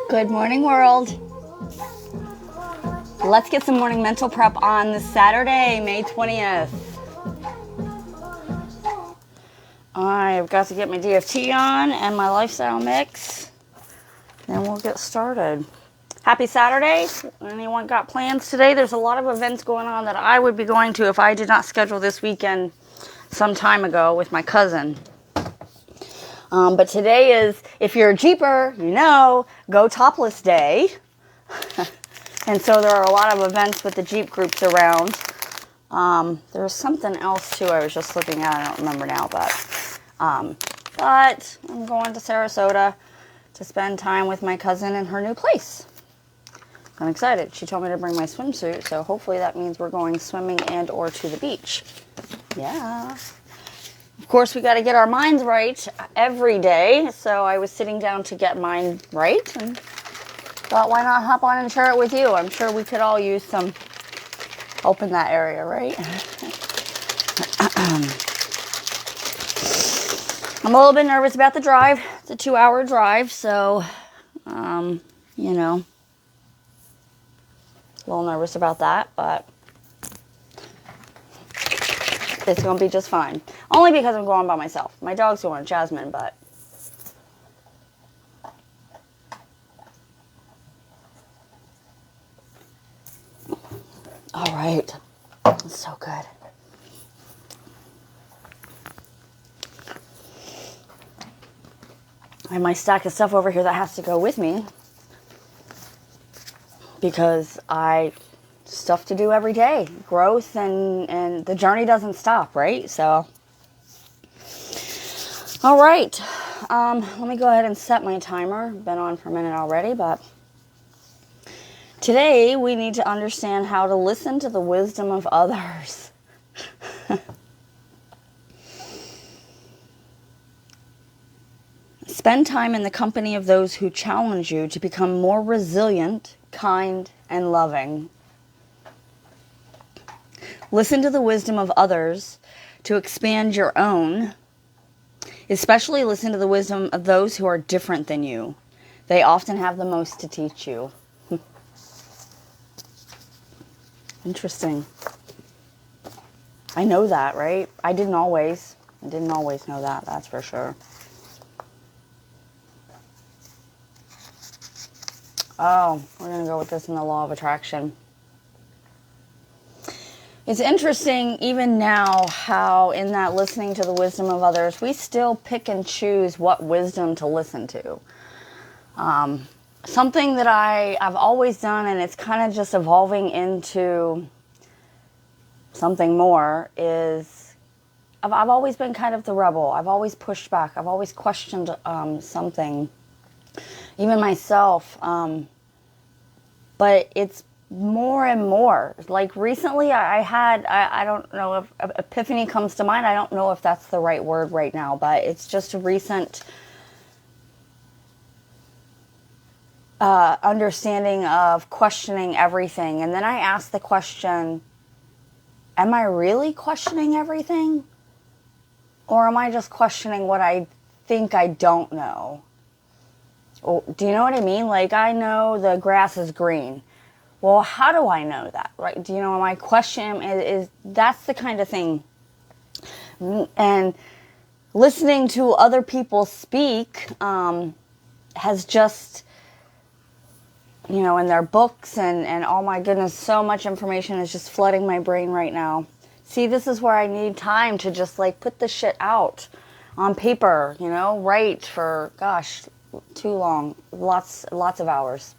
Good morning, world. Let's get some morning mental prep on this Saturday, May 20th. I've got to get my DFT on and my lifestyle mix, and we'll get started. Happy Saturday. Anyone got plans today? There's a lot of events going on that I would be going to if I did not schedule this weekend some time ago with my cousin. But today is, if you're a Jeeper, you know, Go Topless Day. And so there are a lot of events with the Jeep groups around. There's something else too I was just looking at. I don't remember now, but I'm going to Sarasota to spend time with my cousin in her new place. I'm excited. She told me to bring my swimsuit, so hopefully that means we're going swimming and or to the beach. Yeah. Of course, we got to get our minds right every day, so I was sitting down to get mine right and thought, why not hop on and share it with you? I'm sure we could all use some help in that area, right? I'm a little bit nervous about the drive. It's a 2-hour drive, so, you know, a little nervous about that, but it's going to be just fine. Only because I'm going by myself. My dog's going with Jasmine, but all right. It's so good. I have my stack of stuff over here that has to go with me because stuff to do every day. Growth and the journey doesn't stop, right? So, all right. Let me go ahead and set my timer. Been on for a minute already, but today we need to understand how to listen to the wisdom of others. Spend time in the company of those who challenge you to become more resilient, kind, and loving. Listen to the wisdom of others to expand your own. Especially listen to the wisdom of those who are different than you. They often have the most to teach you. Interesting. I know that, right? I didn't always know that, that's for sure. Oh, we're going to go with this in the law of attraction. It's interesting, even now, how in that listening to the wisdom of others, we still pick and choose what wisdom to listen to. Something that I've always done, and it's kind of just evolving into something more, is I've always been kind of the rebel. I've always pushed back. I've always questioned something, even myself. But it's more and more. Like recently I don't know if epiphany comes to mind. I don't know if that's the right word right now, but it's just a recent understanding of questioning everything. And then I asked the question, am I really questioning everything? Or am I just questioning what I think I don't know? Do you know what I mean? Like, I know the grass is green. Well, how do I know that, right? Do you know, my question is that's the kind of thing. And listening to other people speak has just, you know, in their books and oh my goodness, so much information is just flooding my brain right now. See, this is where I need time to just like put this shit out on paper, you know, write for, gosh, too long, lots of hours.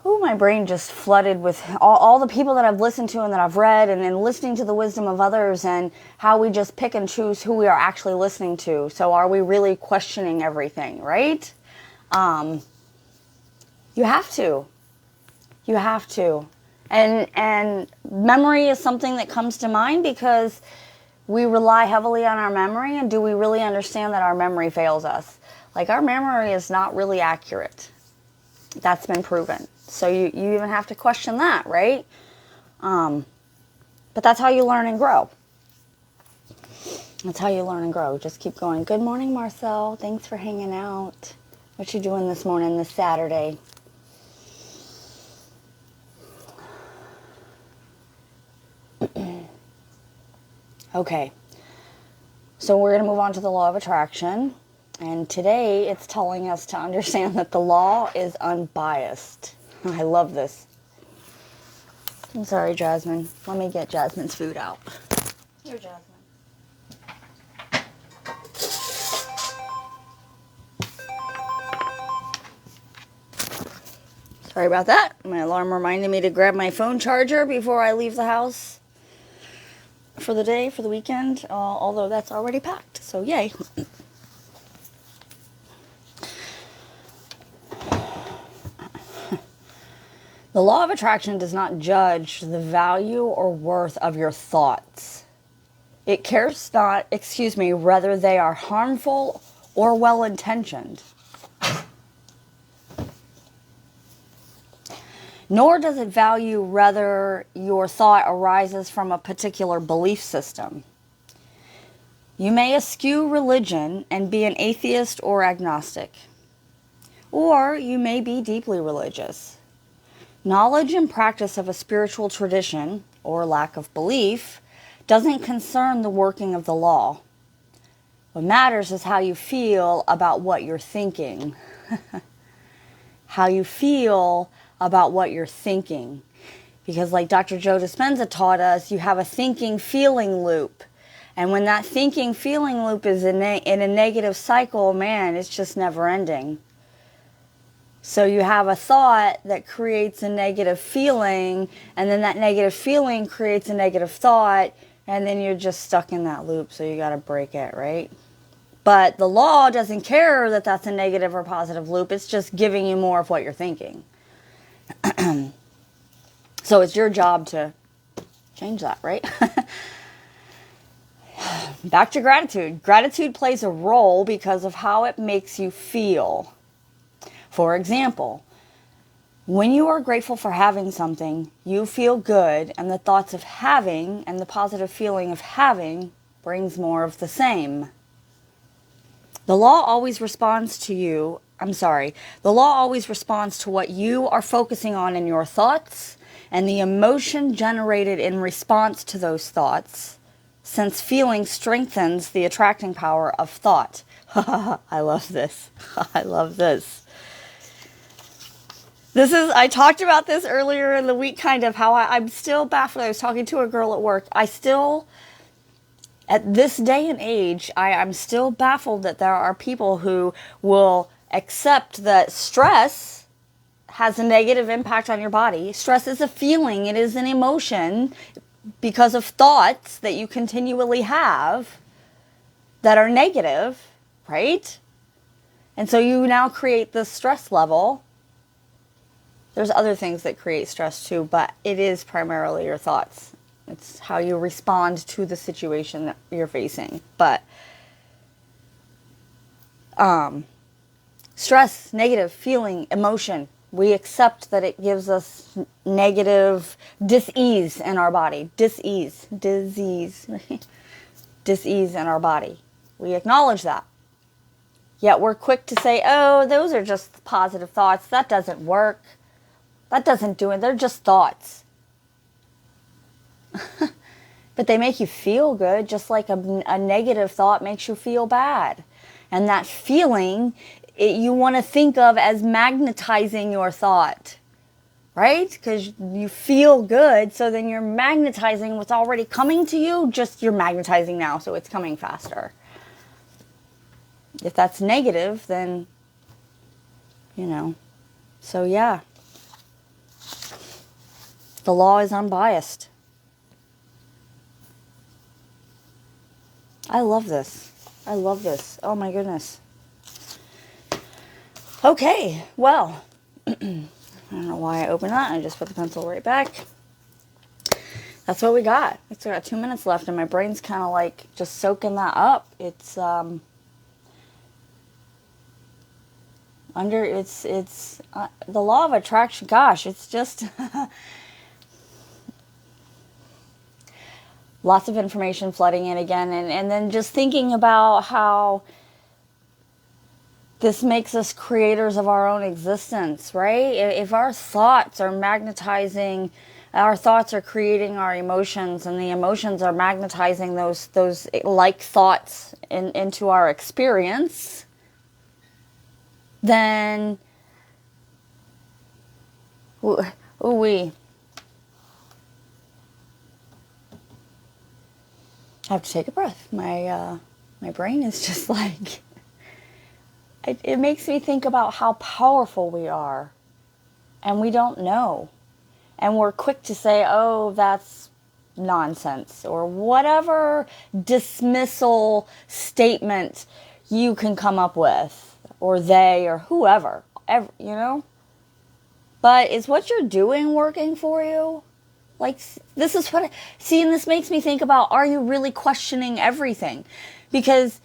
Ooh, my brain just flooded with all the people that I've listened to and that I've read, and then listening to the wisdom of others and how we just pick and choose who we are actually listening to. So are we really questioning everything, right? You have to. You have to. And memory is something that comes to mind because we rely heavily on our memory, and do we really understand that our memory fails us? Like, our memory is not really accurate. That's been proven. So you even have to question that, right? But that's how you learn and grow. That's how you learn and grow. Just keep going. Good morning, Marcel. Thanks for hanging out. What you doing this morning, this Saturday? Okay, so we're going to move on to the law of attraction. And today it's telling us to understand that the law is unbiased. I love this. I'm sorry, Jasmine. Let me get Jasmine's food out. Here, Jasmine. Sorry about that. My alarm reminded me to grab my phone charger before I leave the house for the day, for the weekend, although that's already packed, so yay. The law of attraction does not judge the value or worth of your thoughts. It cares not, whether they are harmful or well-intentioned. Nor does it value whether your thought arises from a particular belief system. You may eschew religion and be an atheist or agnostic. Or you may be deeply religious. Knowledge and practice of a spiritual tradition, or lack of belief, doesn't concern the working of the law. What matters is how you feel about what you're thinking. How you feel about what you're thinking. Because like Dr. Joe Dispenza taught us, you have a thinking-feeling loop. And when that thinking-feeling loop is in a negative cycle, man, it's just never-ending. So you have a thought that creates a negative feeling, and then that negative feeling creates a negative thought, and then you're just stuck in that loop, so you got to break it, right? But the law doesn't care that that's a negative or positive loop. It's just giving you more of what you're thinking. So it's your job to change that, right? Back to gratitude. Gratitude plays a role because of how it makes you feel. For example, when you are grateful for having something, you feel good, and the thoughts of having and the positive feeling of having brings more of the same. The law always responds to what you are focusing on in your thoughts and the emotion generated in response to those thoughts, since feeling strengthens the attracting power of thought. I love this. I love this. I talked about this earlier in the week, kind of how I'm still baffled. I was talking to a girl at work. At this day and age, I'm still baffled that there are people who will accept that stress has a negative impact on your body. Stress is a feeling. It is an emotion because of thoughts that you continually have that are negative, right? And so you now create this stress level. There's other things that create stress too, but it is primarily your thoughts. It's how you respond to the situation that you're facing. But stress, negative feeling, emotion, we accept that it gives us negative dis-ease in our body. Disease in our body. We acknowledge that. Yet we're quick to say, oh, those are just positive thoughts. That doesn't work. That doesn't do it. They're just thoughts. But they make you feel good, just like a negative thought makes you feel bad. And that feeling, you want to think of as magnetizing your thought, right? Because you feel good, so then you're magnetizing what's already coming to you, just you're magnetizing now, so it's coming faster. If that's negative, then, so yeah. The law is unbiased. I love this. I love this. Oh my goodness. Okay, well, I don't know why I opened that. I just put the pencil right back. That's what we got. We still got 2 minutes left, and my brain's kind of like just soaking that up. It's the law of attraction. Gosh, it's just lots of information flooding in again, and then just thinking about how This makes us creators of our own existence, right? If our thoughts are magnetizing, our thoughts are creating our emotions, and the emotions are magnetizing those like thoughts into our experience, then we have to take a breath. My brain is just like, it makes me think about how powerful we are, and we don't know. And we're quick to say, oh, that's nonsense, or whatever dismissal statement you can come up with, or they, or whoever, you know? But is what you're doing working for you? Like, this is what, see, and this makes me think about, are you really questioning everything? Because,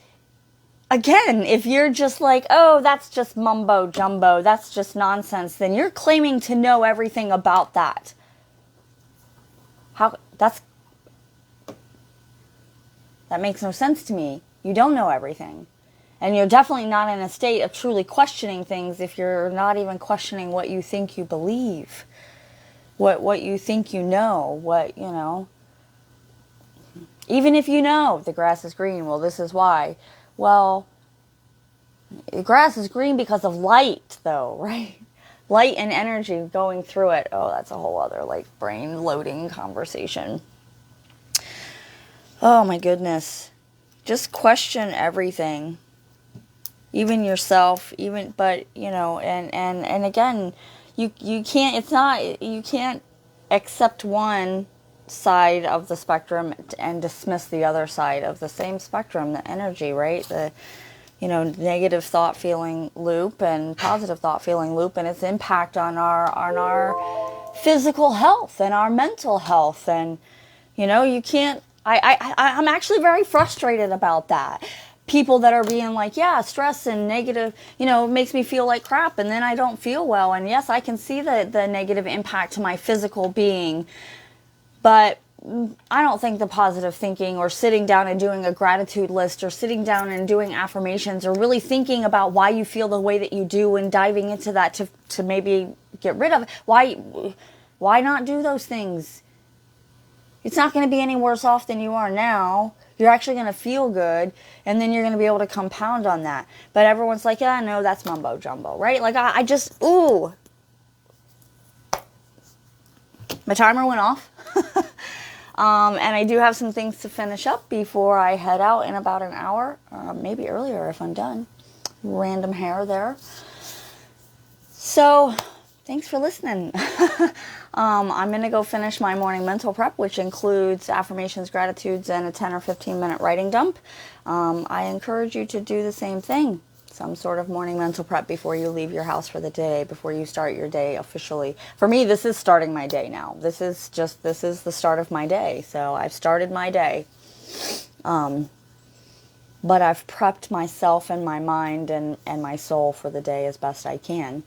again, if you're just like, oh, that's just mumbo jumbo, that's just nonsense, then you're claiming to know everything about that. That makes no sense to me. You don't know everything. And you're definitely not in a state of truly questioning things if you're not even questioning what you think you believe. What you think you know, even if you know the grass is green, well, this is why. Well, the grass is green because of light, though, right? Light and energy going through it. Oh, that's a whole other, like, brain loading conversation. Oh, my goodness. Just question everything. Even yourself, but, and again, you can't accept one side of the spectrum and dismiss the other side of the same spectrum, the energy, right? The, negative thought feeling loop and positive thought feeling loop, and its impact on our physical health and our mental health. And, you can't, I'm actually very frustrated about that. People that are being like, yeah, stress and negative, makes me feel like crap, and then I don't feel well. And yes, I can see the negative impact to my physical being, but I don't think the positive thinking, or sitting down and doing a gratitude list, or sitting down and doing affirmations, or really thinking about why you feel the way that you do and diving into that to maybe get rid of it. Why not do those things? It's not going to be any worse off than you are now. You're actually going to feel good, and then you're going to be able to compound on that. But everyone's like, yeah, no, that's mumbo jumbo, right? Like, I just, ooh. My timer went off. And I do have some things to finish up before I head out in about an hour. Maybe earlier if I'm done. Random hair there. So, thanks for listening. I'm going to go finish my morning mental prep, which includes affirmations, gratitudes, and a 10 or 15 minute writing dump. I encourage you to do the same thing. Some sort of morning mental prep before you leave your house for the day, before you start your day officially. For me, this is starting my day now. This is the start of my day. So I've started my day. But I've prepped myself and my mind and my soul for the day as best I can.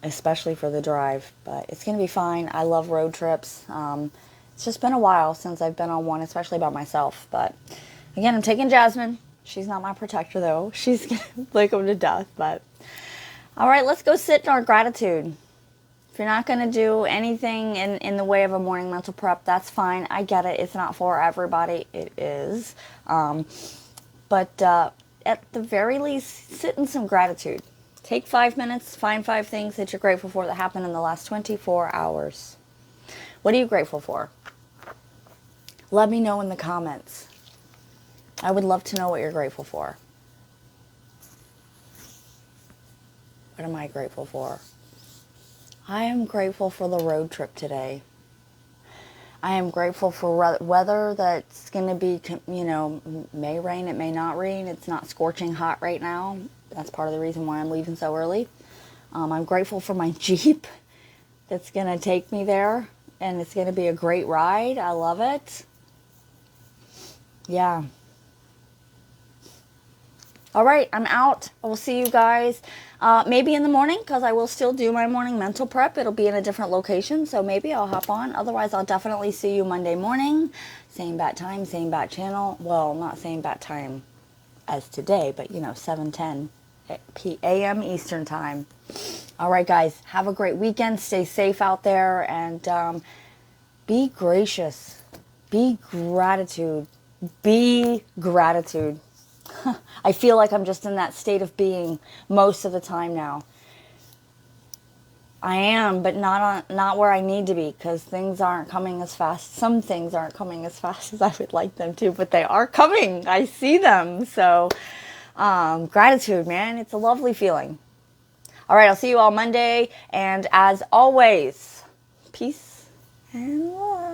Especially for the drive. But it's going to be fine. I love road trips. It's just been a while since I've been on one, especially by myself. But again, I'm taking Jasmine. She's not my protector, though. She's going to lick him to death. But all right, let's go sit in our gratitude. If you're not going to do anything in the way of a morning mental prep, that's fine. I get it. It's not for everybody. It is. But at the very least, sit in some gratitude. Take 5 minutes, find 5 things that you're grateful for that happened in the last 24 hours. What are you grateful for? Let me know in the comments. I would love to know what you're grateful for. What am I grateful for? I am grateful for the road trip today. I am grateful for weather that's going to be, may rain, it may not rain. It's not scorching hot right now. That's part of the reason why I'm leaving so early. I'm grateful for my Jeep that's going to take me there, and it's going to be a great ride. I love it. Yeah. All right, I'm out. I will see you guys maybe in the morning, because I will still do my morning mental prep. It'll be in a different location, so maybe I'll hop on. Otherwise, I'll definitely see you Monday morning. Same bat time, same bat channel. Well, not same bat time. as today, but 7:10 a.m. Eastern time. All right, guys, have a great weekend. Stay safe out there, and be gracious. Be gratitude. Be gratitude. I feel like I'm just in that state of being most of the time now. I am, but not where I need to be, because things aren't coming as fast. Some things aren't coming as fast as I would like them to, but they are coming. I see them. So gratitude, man. It's a lovely feeling. All right, I'll see you all Monday. And as always, peace and love.